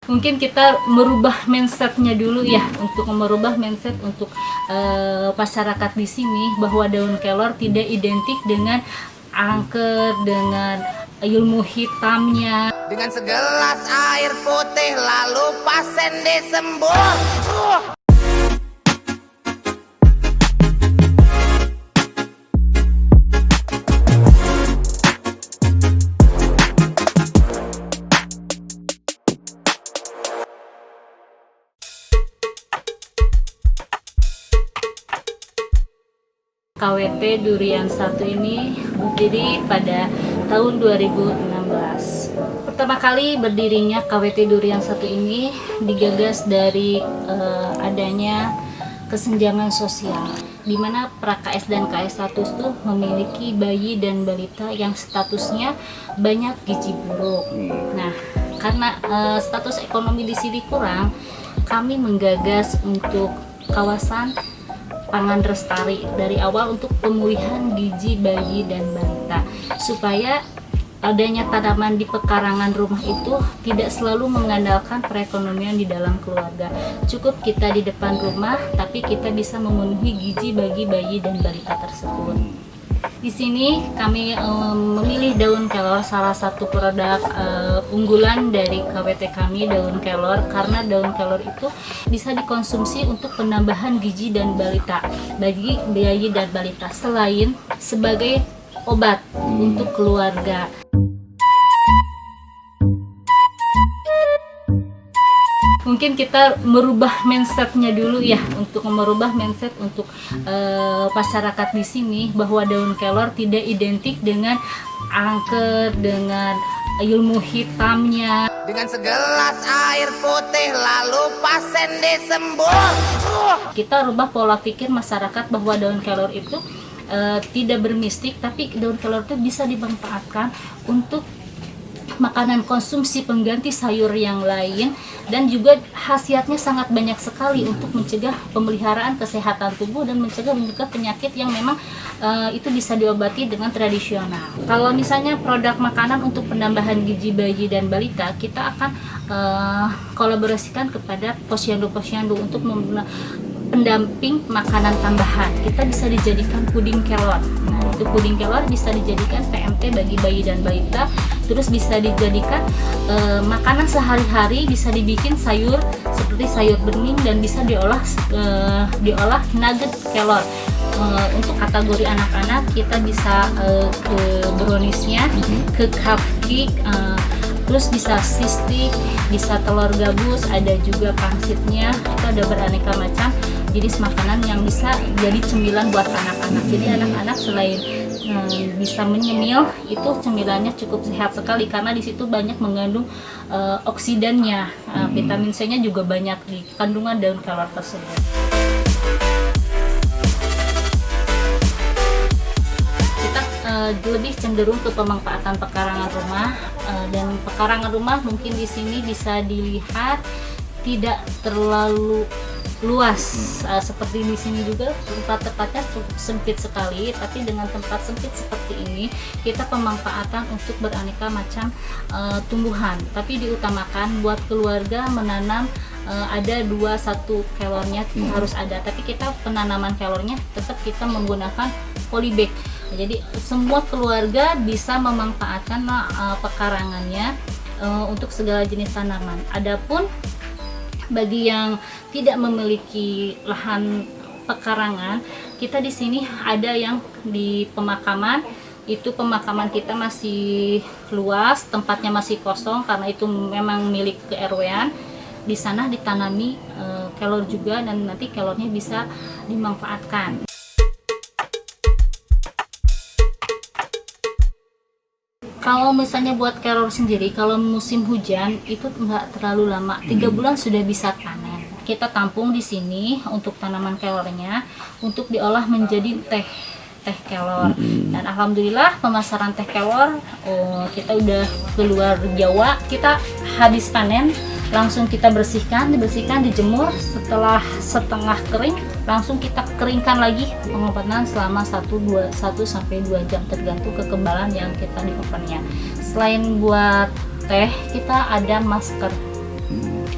Mungkin kita merubah mindsetnya dulu ya, untuk merubah mindset untuk masyarakat di sini, bahwa daun kelor tidak identik dengan angker, dengan ilmu hitamnya. Dengan segelas air putih lalu pasien disembuh. KWT Durian 1 ini berdiri pada tahun 2016. Pertama kali berdirinya KWT Durian 1 ini digagas dari adanya kesenjangan sosial, di mana pra-KS dan KS1 itu memiliki bayi dan balita yang statusnya banyak gizi buruk. Nah, karena status ekonomi di sini kurang, kami menggagas untuk kawasan pangan lestari dari awal untuk pemulihan gizi bayi dan balita, supaya adanya tanaman di pekarangan rumah itu tidak selalu mengandalkan perekonomian di dalam keluarga. Cukup kita di depan rumah, tapi kita bisa memenuhi gizi bagi bayi dan balita tersebut. Di sini kami memilih daun kelor, salah satu produk unggulan dari KWT kami, daun kelor, karena daun kelor itu bisa dikonsumsi untuk penambahan gizi dan balita bagi bayi dan balita, selain sebagai obat untuk keluarga. Mungkin kita merubah mindsetnya dulu ya, untuk merubah mindset untuk masyarakat di sini, bahwa daun kelor tidak identik dengan angker, dengan ilmu hitamnya. Dengan segelas air putih lalu pasien disembuh. Kita rubah pola pikir masyarakat bahwa daun kelor itu tidak bermistik, tapi daun kelor itu bisa dimanfaatkan untuk makanan konsumsi pengganti sayur yang lain, dan juga khasiatnya sangat banyak sekali untuk mencegah pemeliharaan kesehatan tubuh dan mencegah penyakit yang memang itu bisa diobati dengan tradisional. Kalau misalnya produk makanan untuk penambahan gizi bayi dan balita, kita akan kolaborasikan kepada posyandu-posyandu untuk pendamping makanan tambahan. Kita bisa dijadikan puding kelor. Nah, itu puding kelor bisa dijadikan PMT bagi bayi dan balita. Terus bisa dijadikan makanan sehari-hari, bisa dibikin sayur seperti sayur bening, dan bisa diolah nugget kelor. Untuk kategori anak-anak kita bisa ke browniesnya, ke cupcake, terus bisa sistik, bisa telur gabus, ada juga pangsitnya. Itu ada beraneka macam jenis makanan yang bisa jadi cemilan buat anak-anak. Jadi anak-anak selain bisa menyemil, itu cemilannya cukup sehat sekali karena di situ banyak mengandung oksidannya. Vitamin C-nya juga banyak di kandungan daun kelor tersebut. Kita lebih cenderung ke pemanfaatan pekarangan rumah, dan pekarangan rumah mungkin di sini bisa dilihat tidak terlalu luas, seperti di sini juga tempat-tempatnya cukup sempit sekali, tapi dengan tempat sempit seperti ini kita pemanfaatan untuk beraneka macam tumbuhan, tapi diutamakan buat keluarga menanam ada 2-1 kelornya harus ada, tapi kita penanaman kelornya tetap kita menggunakan polybag. Jadi semua keluarga bisa memanfaatkan pekarangannya untuk segala jenis tanaman. Adapun bagi yang tidak memiliki lahan pekarangan, kita di sini ada yang di pemakaman. Itu pemakaman kita masih luas, tempatnya masih kosong karena itu memang milik ke-RW-an. Di sana ditanami kelor juga, dan nanti kelornya bisa dimanfaatkan. Kalau misalnya buat kelor sendiri, kalau musim hujan itu nggak terlalu lama, 3 bulan sudah bisa panen. Kita tampung di sini untuk tanaman kelornya untuk diolah menjadi teh kelor. Dan alhamdulillah pemasaran teh kelor kita udah keluar Jawa. Kita habis panen langsung kita dibersihkan, dijemur. Setelah setengah kering langsung kita keringkan lagi, pengopenan selama 1-2 jam tergantung kekebalan yang kita di ovennya. Selain buat teh, kita ada masker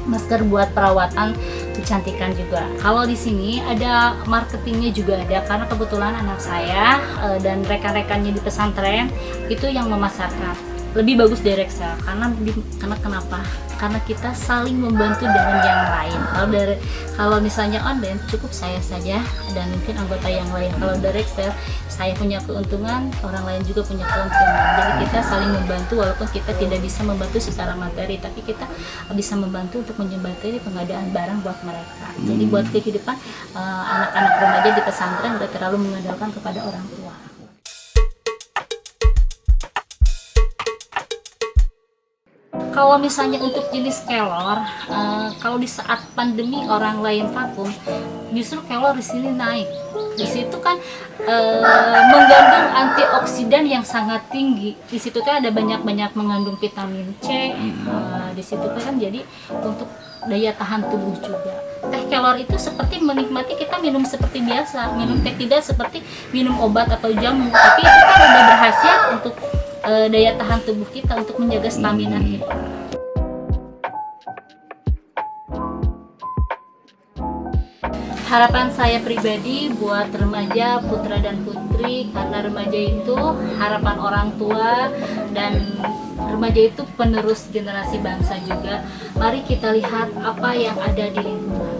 masker buat perawatan kecantikan juga. Kalau di sini ada marketingnya juga ada, karena kebetulan anak saya dan rekan-rekannya di pesantren itu yang memasarkan. Lebih bagus dari Rexel karena kenapa? Karena kita saling membantu dengan yang lain. Kalau misalnya online cukup saya saja dan mungkin anggota yang lain. Kalau dari Rexel saya punya keuntungan, orang lain juga punya keuntungan. Jadi kita saling membantu walaupun kita tidak bisa membantu secara materi, tapi kita bisa membantu untuk menjembatani pengadaan barang buat mereka. Jadi buat kehidupan anak-anak remaja di pesantren tidak terlalu mengandalkan kepada orang tua. Kalau misalnya untuk jenis kelor, kalau di saat pandemi orang lain vakum, justru kelor di sini naik. Di situ kan mengandung antioksidan yang sangat tinggi. Di situ kan ada banyak mengandung vitamin C. Di situ kan jadi untuk daya tahan tubuh juga. Teh kelor itu seperti menikmati kita minum seperti biasa, minum teh tidak seperti minum obat atau jamu, tapi itu kan udah berhasil untuk daya tahan tubuh kita, untuk menjaga stamina kita. Harapan saya pribadi buat remaja, putra dan putri, karena remaja itu harapan orang tua dan remaja itu penerus generasi bangsa juga. Mari kita lihat apa yang ada di lingkungan.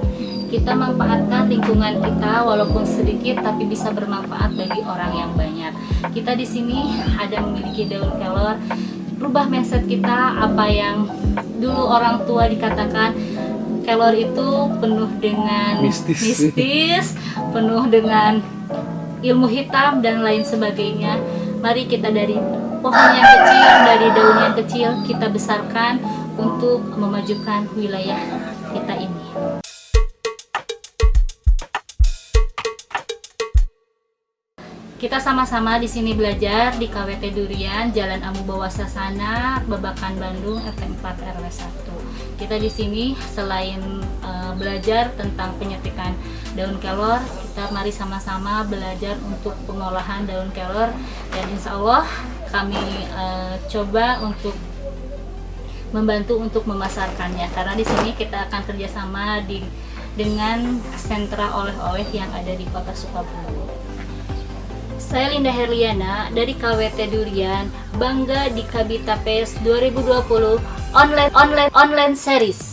Kita manfaatkan lingkungan kita walaupun sedikit tapi bisa bermanfaat bagi orang yang banyak. Kita di sini ada memiliki daun kelor. Rubah mindset kita, apa yang dulu orang tua dikatakan kelor itu penuh dengan mistis, penuh dengan ilmu hitam dan lain sebagainya. Mari kita dari pohon yang kecil, dari daun yang kecil kita besarkan untuk memajukan wilayah kita ini. Kita sama-sama di sini belajar di KWT Durian, Jalan Amu Bawah Sasana, Babakan, Bandung, RT 4 RW 1. Kita di sini selain belajar tentang penyetikan daun kelor, kita mari sama-sama belajar untuk pengolahan daun kelor, dan insya Allah kami coba untuk membantu untuk memasarkannya, karena di sini kita akan kerjasama dengan sentra oleh-oleh yang ada di Kota Sukabumi. Saya Linda Herliana dari KWT Durian, bangga di Kabita PES 2020 online series.